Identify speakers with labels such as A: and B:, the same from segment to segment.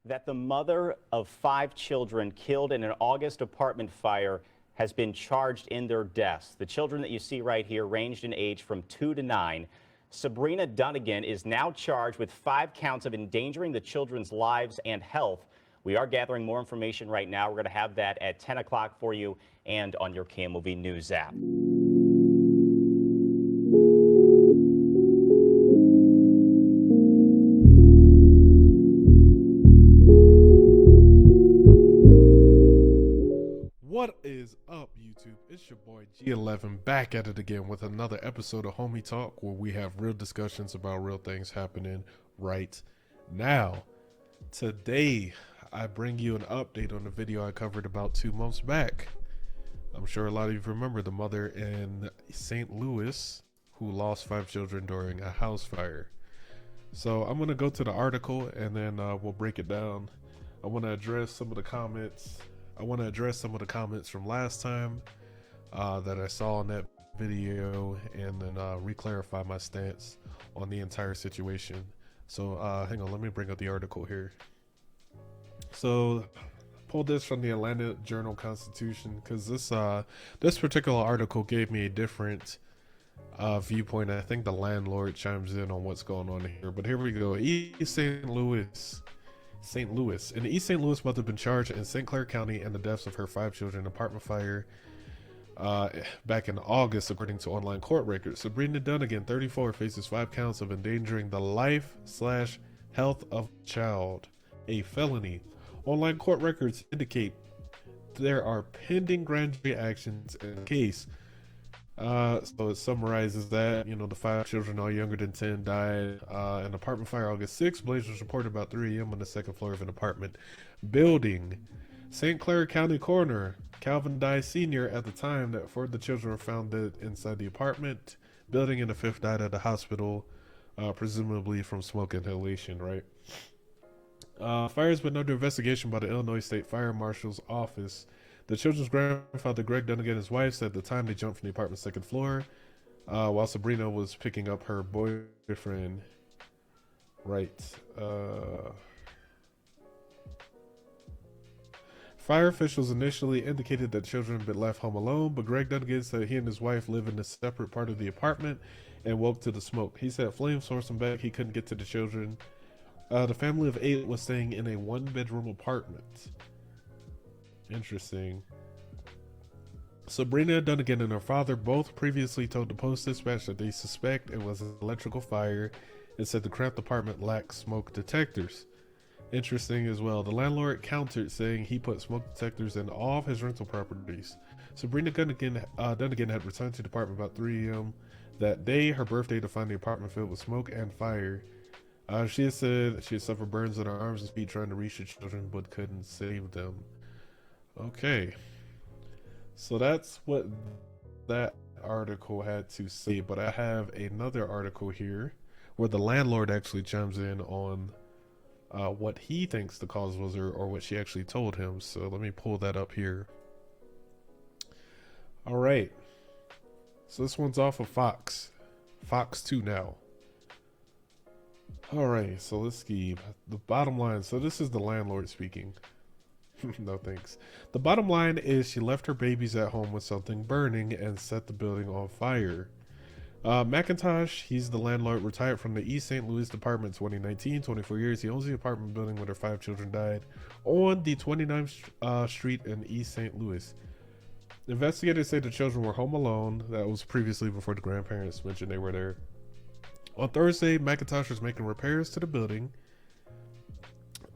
A: that the mother of 5 children killed in an August apartment fire has been charged in their deaths. The children that you see right here ranged in age from 2 to 9. Sabrina Dunnigan is now charged with 5 counts of endangering the children's lives and health. We are gathering more information right now. We're going to have that at 10 o'clock for you and on your KMOV News app.
B: What is up, YouTube? It's your boy G11 back at it again with another episode of Homie Talk, where we have real discussions about real things happening right now. Today, I bring you an update on the video I covered about 2 months back. I'm sure a lot of you remember the mother in St. Louis who lost 5 children during a house fire. So I'm going to go to the article and then we'll break it down. I want to address some of the comments. From last time that I saw in that video, and then re-clarify my stance on the entire situation. So hang on, let me bring up the article here. So pulled this from the Atlanta Journal-Constitution because this particular article gave me a different viewpoint. I think the landlord chimes in on what's going on here. But here we go. East St. Louis. An East St. Louis mother been charged in St. Clair County in the deaths of her 5 children in apartment fire back in August, according to online court records. Sabrina Dunnigan, 34, faces 5 counts of endangering the life/health of a child, a felony. Online court records indicate there are pending grand jury actions in the case. So it summarizes that, the 5 children, all younger than 10, died in an apartment fire August 6th. Blaze was reported about 3 a.m. on the 2nd floor of an apartment building. St. Clair County Coroner Calvin Dye Sr. at the time that 4 of the children were found dead inside the apartment building, and the 5th died at the hospital, presumably from smoke inhalation, right? Fire has been under investigation by the Illinois State Fire Marshal's Office. The children's grandfather, Greg Dunnigan, and his wife, said at the time they jumped from the apartment's 2nd floor while Sabrina was picking up her boyfriend. Right. Fire officials initially indicated that children had been left home alone, but Greg Dunnigan said he and his wife live in a separate part of the apartment and woke to the smoke. He said flames forced him back. He couldn't get to the children. The family of 8 was staying in a 1-bedroom apartment. Interesting. Sabrina Dunnigan and her father both previously told the Post-Dispatch that they suspect it was an electrical fire and said the cramped apartment lacked smoke detectors. Interesting as well. The landlord countered, saying he put smoke detectors in all of his rental properties. Sabrina Dunnigan had returned to the apartment about 3 a.m. that day, her birthday, to find the apartment filled with smoke and fire. She had said she had suffered burns in her arms and feet trying to reach the children but couldn't save them. Okay, so that's what that article had to say, but I have another article here where the landlord actually chimes in on what he thinks the cause was, or what she actually told him. So let me pull that up here. All right, so this one's off of Fox 2 now. All right, so let's see the bottom line. So this is the landlord speaking. No thanks. The bottom line is she left her babies at home with something burning and set the building on fire. McIntosh, he's the landlord, retired from the East St. Louis department in 2019, 24 years. He owns the apartment building where their 5 children died on the 29th Street in East St. Louis. Investigators say the children were home alone. That was previously before the grandparents mentioned they were there. On Thursday, McIntosh was making repairs to the building.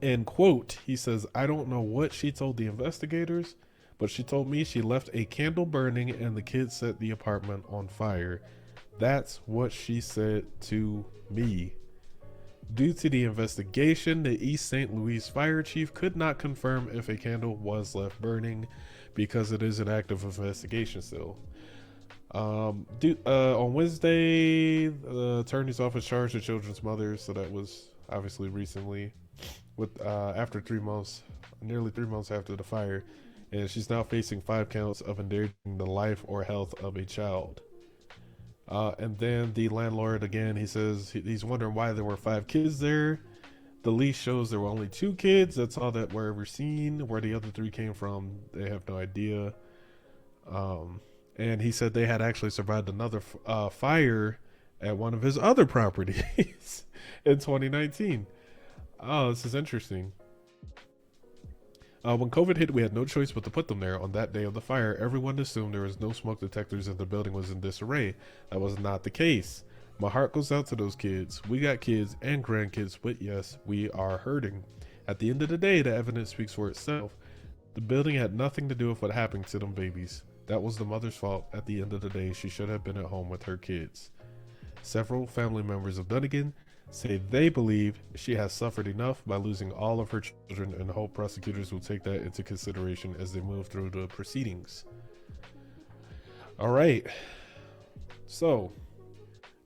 B: And quote, he says, "I don't know what she told the investigators, but she told me she left a candle burning and the kids set the apartment on fire. That's what she said to me." Due to the investigation, the East St. Louis fire chief could not confirm if a candle was left burning because it is an active investigation still. On Wednesday, the attorney's office charged the children's mother, so that was obviously recently, with after 3 months, nearly 3 months after the fire, and she's now facing 5 counts of endangering the life or health of a child. And then the landlord again, he says he's wondering why there were 5 kids there. The lease shows there were only 2 kids. That's all that were ever seen. Where the other 3 came from, they have no idea. And he said they had actually survived another fire at one of his other properties in 2019. Oh, this is interesting. When COVID hit, we had no choice but to put them there. On that day of the fire, everyone assumed there was no smoke detectors and the building was in disarray. That was not the case. My heart goes out to those kids. We got kids and grandkids, but yes, we are hurting. At the end of the day, the evidence speaks for itself. The building had nothing to do with what happened to them babies. That was the mother's fault. At the end of the day, she should have been at home with her kids. Several family members of Dunnigan say they believe she has suffered enough by losing all of her children and hope prosecutors will take that into consideration as they move through the proceedings. All right. So,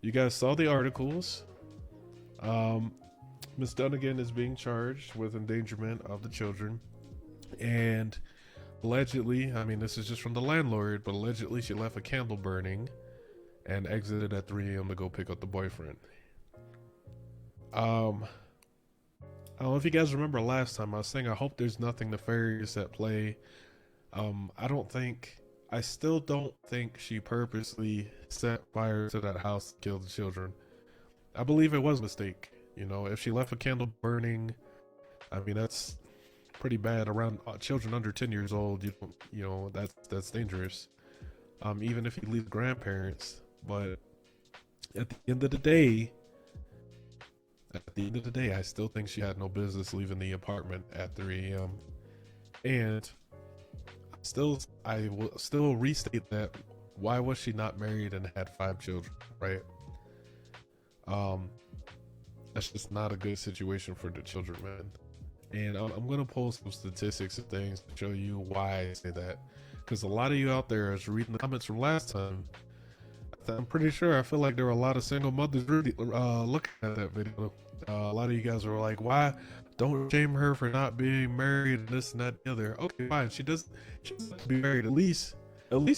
B: you guys saw the articles. Miss Dunnigan is being charged with endangerment of the children. And allegedly, I mean, this is just from the landlord, but allegedly she left a candle burning and exited at 3 a.m. to go pick up the boyfriend. I don't know if you guys remember last time I was saying I hope there's nothing nefarious at play. I still don't think she purposely set fire to that house to kill the children. I believe it was a mistake. You know, if she left a candle burning, I mean, that's pretty bad around children under 10 years old. That's dangerous. Even if you leave grandparents, but at the end of the day, I still think she had no business leaving the apartment at 3 a.m. And I will still restate that. Why was she not married and had 5 children, right? That's just not a good situation for the children, man. And I'm going to pull some statistics and things to show you why I say that. Because a lot of you out there is reading the comments from last time. I'm pretty sure, I feel like there were a lot of single mothers really, looking at that video. A lot of you guys were like, why don't shame her for not being married and this and that and the other. Okay, fine. She doesn't have to be married. At least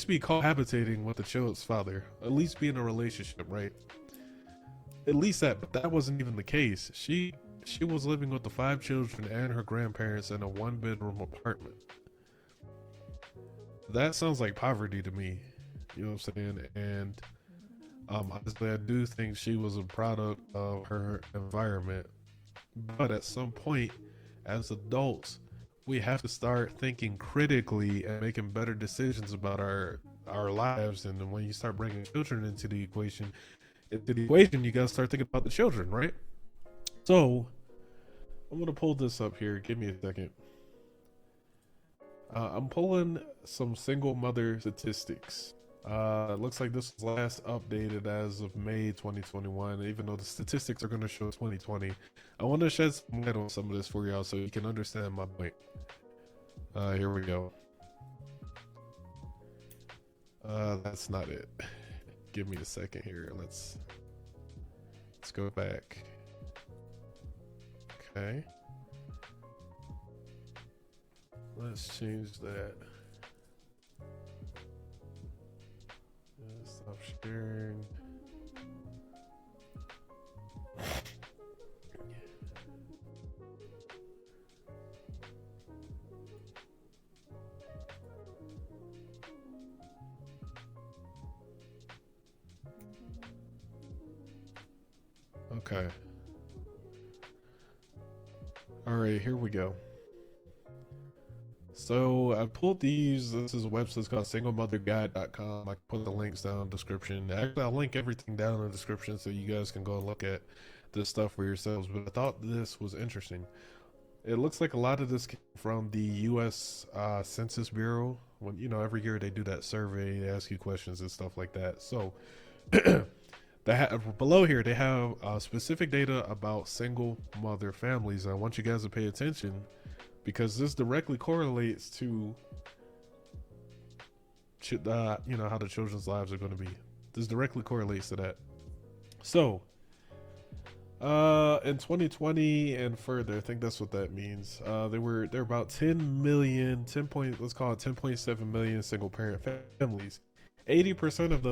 B: be cohabitating with the child's father. At least be in a relationship, right? At least that, but that wasn't even the case. She was living with the 5 children and her grandparents in a 1-bedroom apartment. That sounds like poverty to me. You know what I'm saying? And honestly, I do think she was a product of her environment. But at some point, as adults, we have to start thinking critically and making better decisions about our lives. And when you start bringing children into the equation, you gotta start thinking about the children, right? So I'm gonna pull this up here. Give me a second. I'm pulling some single mother statistics. It looks like this was last updated as of May 2021, even though the statistics are going to show 2020. I want to shed some light on some of this for y'all so you can understand my point. Here we go. That's not it. Give me a second here. Let's go back. Okay. Let's change that. Stop sharing. Okay. All right, here we go. So I pulled these. This is a website called singlemotherguide.com. I can put the links down in the description. Actually, I'll link everything down in the description so you guys can go and look at this stuff for yourselves. But I thought this was interesting. It looks like a lot of this came from the U.S. Census Bureau. When every year they do that survey, they ask you questions and stuff like that. So below here they have specific data about single mother families. I want you guys to pay attention, because this directly correlates to how the children's lives are going to be. This directly correlates to that. So in 2020 and further, I think that's what that means. There were about 10.7 million single parent families. 80% of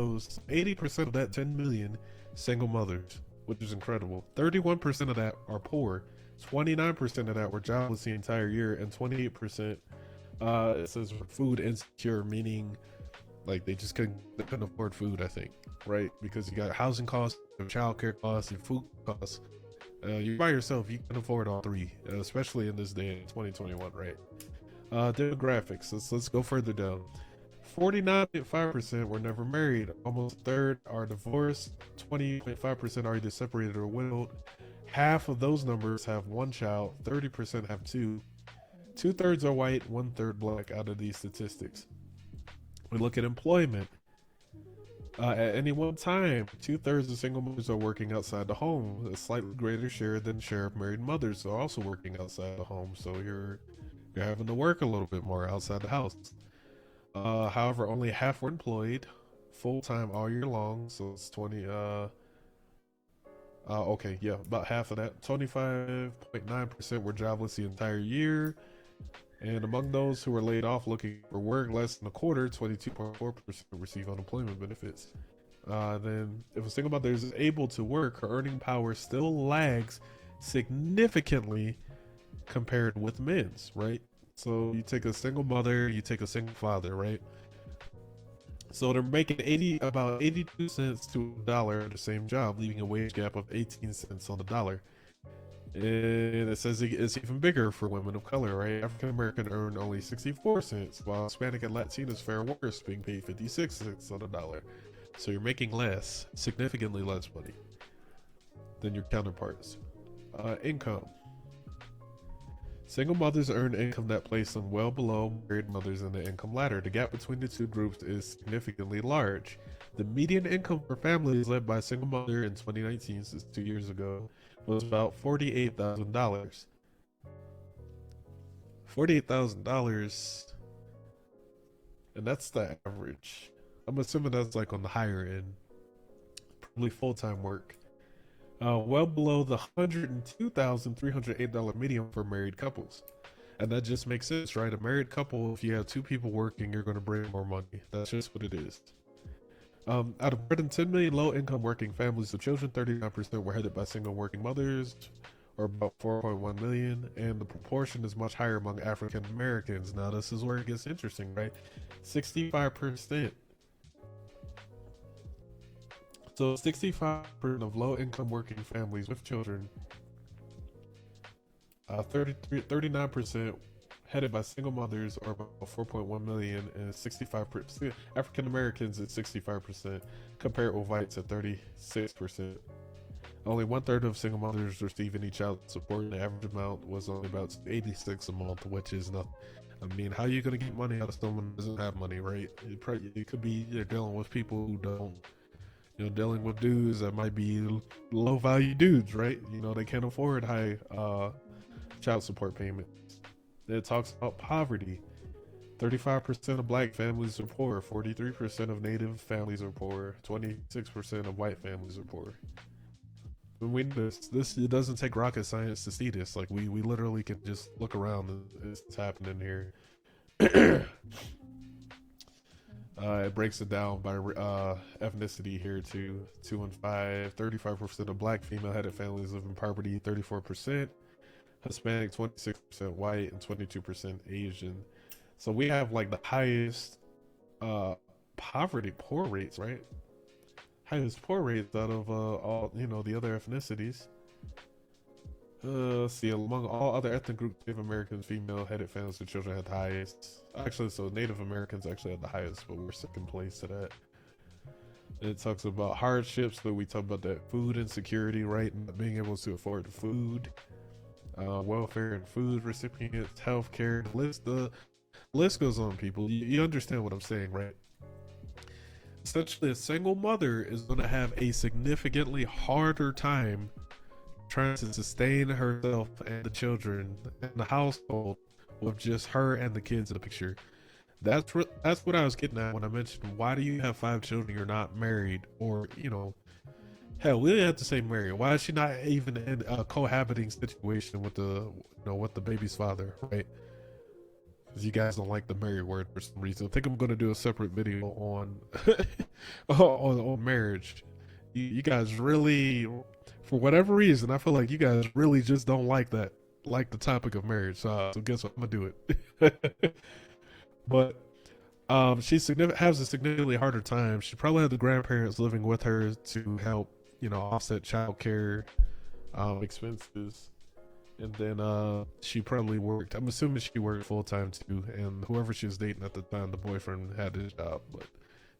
B: that 10 million single mothers, which is incredible. 31% of that are poor. 29% of that were jobless the entire year, and 28% it says were food insecure, meaning like they couldn't afford food. I think, right? Because you got housing costs, childcare costs, and food costs. You by yourself, you can afford all three, especially in this day in 2021, right? Demographics. Let's go further down. 49.5% were never married. Almost a third are divorced. 20.5% are either separated or widowed. Half of those numbers have one child. 30% have two. Two-thirds are white. One-third black out of these statistics. We look at employment. At any one time, two-thirds of single mothers are working outside the home. A slightly greater share than share of married mothers are also working outside the home. So you're having to work a little bit more outside the house. However, only half were employed full time all year long. So it's 20. Okay, yeah, about half of that. 25.9% were jobless the entire year. And among those who were laid off looking for work, less than a quarter, 22.4%, receive unemployment benefits. Then, if a single mother is able to work, her earning power still lags significantly compared with men's, right? So you take a single mother, you take a single father, right? So they're making about 82 cents to a dollar at the same job, leaving a wage gap of 18 cents on the dollar. And it says it's even bigger for women of color, right? African American earn only 64 cents, while Hispanic and Latinos fair workers being paid 56 cents on the dollar. So you're making less, significantly less money than your counterparts. Income. Single mothers earn income that places them well below married mothers in the income ladder. The gap between the two groups is significantly large. The median income for families led by a single mother in 2019, since 2 years ago, was about $48,000. $48,000, and that's the average. I'm assuming that's like on the higher end, probably full-time work. Well below the $102,308 median for married couples. And that just makes sense, right? A married couple, if you have two people working, you're going to bring more money. That's just what it is. Out of more than 10 million low-income working families, the children, 39% were headed by single working mothers, or about 4.1 million, and the proportion is much higher among African Americans. Now, this is where it gets interesting, right? 65%. So 65% of low-income working families with children, 39% headed by single mothers, or about 4.1 million, and 65% African Americans at 65%, compared with whites at 36%. Only one-third of single mothers receive any child support. The average amount was only about 86 a month, which is nothing. I mean, how are you going to get money out of someone who doesn't have money, right? It could be you're dealing with people who don't, dealing with dudes that might be low-value dudes, right? They can't afford high child support payments. It talks about poverty. 35% of black families are poor. 43% of native families are poor. 26% of white families are poor. When we know this, it doesn't take rocket science to see this. Like we literally can just look around and it's happening here. It breaks it down by ethnicity here too. 2 and 5. 35% of black female-headed families live in poverty. 34%. Hispanic, 26% white, and 22% Asian. So we have like the highest poor rates, right? Highest poor rates out of all the other ethnicities. Let's see, among all other ethnic groups, Native Americans, female-headed families with children had the highest. Actually, so Native Americans actually had the highest, but we're second place to that. It talks about hardships, but we talk about that food insecurity, right? Not being able to afford food. Welfare and food recipients, healthcare. The list goes on, people. You understand what I'm saying, right? Essentially, a single mother is going to have a significantly harder time trying to sustain herself and the children and the household with just her and the kids in the picture. That's what I was getting at when I mentioned, why do you have 5 children, you're not married, or hell, we didn't have to say married. Why is she not even in a cohabiting situation with the baby's father, right? Because you guys don't like the married word for some reason. I think I'm going to do a separate video on on marriage You guys really, for whatever reason, I feel like you guys really just don't like the topic of marriage. So guess what? I'm gonna do it. But has a significantly harder time. She probably had the grandparents living with her to help, offset childcare expenses. And then she probably worked. I'm assuming she worked full time too. And whoever she was dating at the time, the boyfriend had his job, but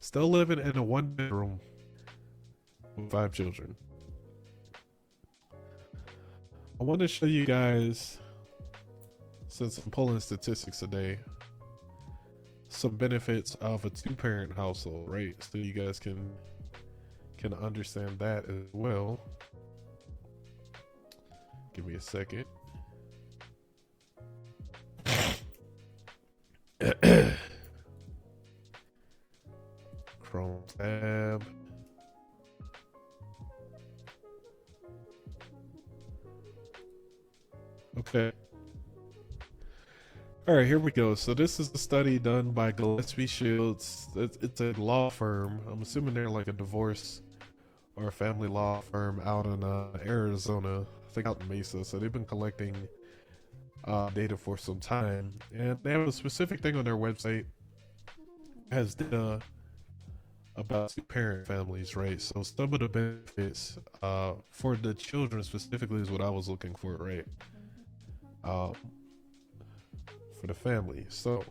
B: still living in a 1 bedroom with 5 children. I want to show you guys, since I'm pulling statistics today, some benefits of a 2-parent household, right? So you guys can understand that as well. Give me a second. Chrome tab. Okay. All right, here we go. So this is a study done by Gillespie Shields. It's a law firm. I'm assuming they're like a divorce or a family law firm out in Arizona. I think out in Mesa. So they've been collecting data for some time, and they have a specific thing on their website has data about 2-parent families, right? So some of the benefits for the children specifically is what I was looking for, right? For the family. So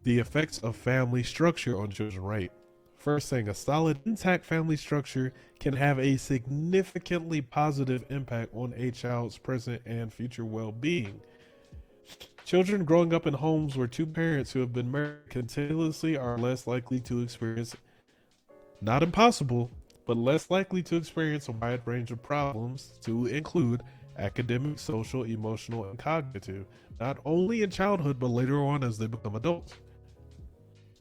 B: the effects of family structure on children, right? First thing, a solid, intact family structure can have a significantly positive impact on a child's present and future well-being. Children growing up in homes where 2 parents who have been married continuously are less likely to experience, not impossible, but less likely to experience a wide range of problems, to include academic, social, emotional, and cognitive, not only in childhood, but later on as they become adults.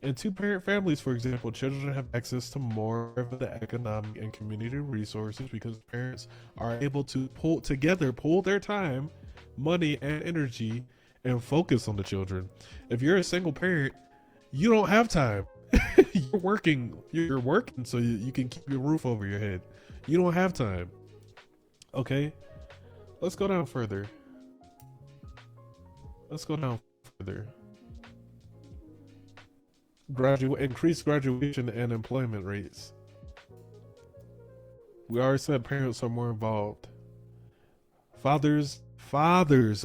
B: In 2-parent families, for example, children have access to more of the economic and community resources because parents are able to pull their time, money, and energy and focus on the children. If you're a single parent, you don't have time. You're working so you can keep your roof over your head. You don't have time. Okay? Let's go down further. Increased graduation and employment rates. We already said parents are more involved. Fathers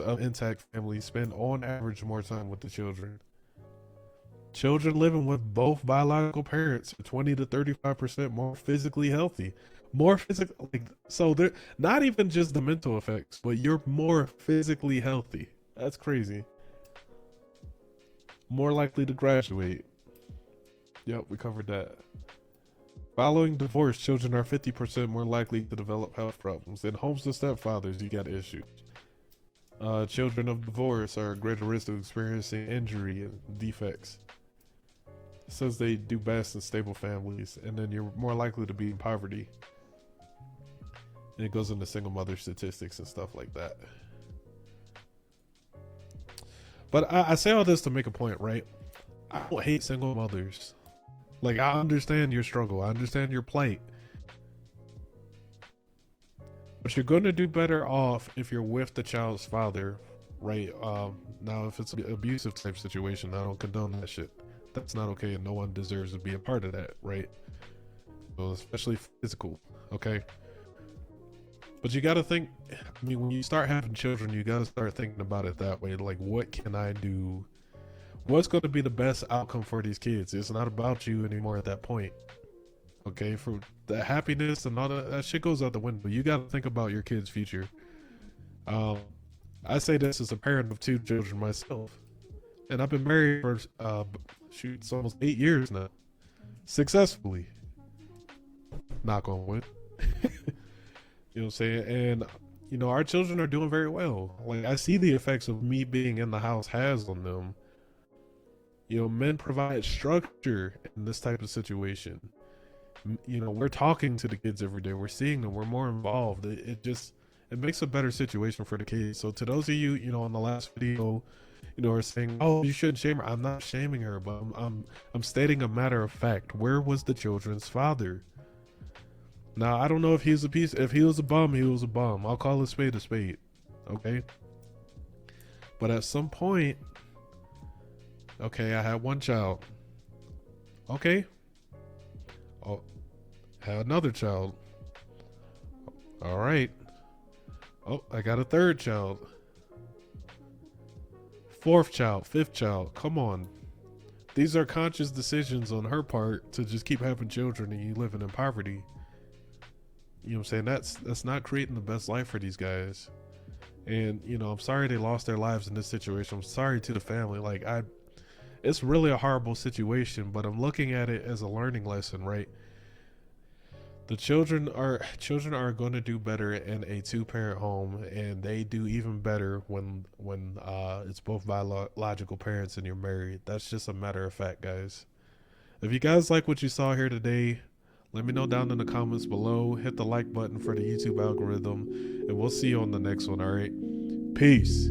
B: of intact families spend on average more time with the children. Children living with both biological parents are 20 to 35% more physically healthy. So they're not even just the mental effects, but you're more physically healthy. That's crazy. More likely to graduate. Yep, we covered that. Following divorce, children are 50% more likely to develop health problems. In homes with stepfathers, you got issues. Children of divorce are at greater risk of experiencing injury and defects. It says they do best in stable families, and then you're more likely to be in poverty. And it goes into single mother statistics and stuff like that. But I say all this to make a point, right? I don't hate single mothers. Like, I understand your struggle. I understand your plight. But you're going to do better off if you're with the child's father, right? Now, if it's an abusive type situation, I don't condone that shit. That's not okay, and no one deserves to be a part of that, right? So especially physical, okay? But you got to think, I mean, when you start having children, you got to start thinking about it that way. Like, what can I do? What's going to be the best outcome for these kids? It's not about you anymore at that point. Okay, for the happiness and all that shit goes out the window. You got to think about your kids' future. I say this as a parent of 2 children myself, and I've been married for it's almost 8 years now, successfully. Knock on wood. You know what I'm saying? And our children are doing very well. Like, I see the effects of me being in the house has on them. Men provide structure in this type of situation. We're talking to the kids every day. We're seeing them. We're more involved. It makes a better situation for the kids. So to those of you, on the last video, are saying, "Oh, you shouldn't shame her." I'm not shaming her, but I'm stating a matter of fact. Where was the children's father? Now, I don't know if he's a piece. If he was a bum, he was a bum. I'll call a spade a spade. Okay. But at some point, okay, I had one child. Okay. Oh, had another child. All right. Oh, I got a third child. Fourth child, fifth child. Come on. These are conscious decisions on her part to just keep having children and you living in poverty. You know what I'm saying? That's not creating the best life for these guys. And, you know, I'm sorry they lost their lives in this situation. I'm sorry to the family. Like, it's really a horrible situation, but I'm looking at it as a learning lesson, right? The children are going to do better in a two-parent home, and they do even better when it's both biological parents and you're married. That's just a matter of fact, guys. If you guys like what you saw here today, let me know down in the comments below. Hit the like button for the YouTube algorithm, and we'll see you on the next one. All right, peace.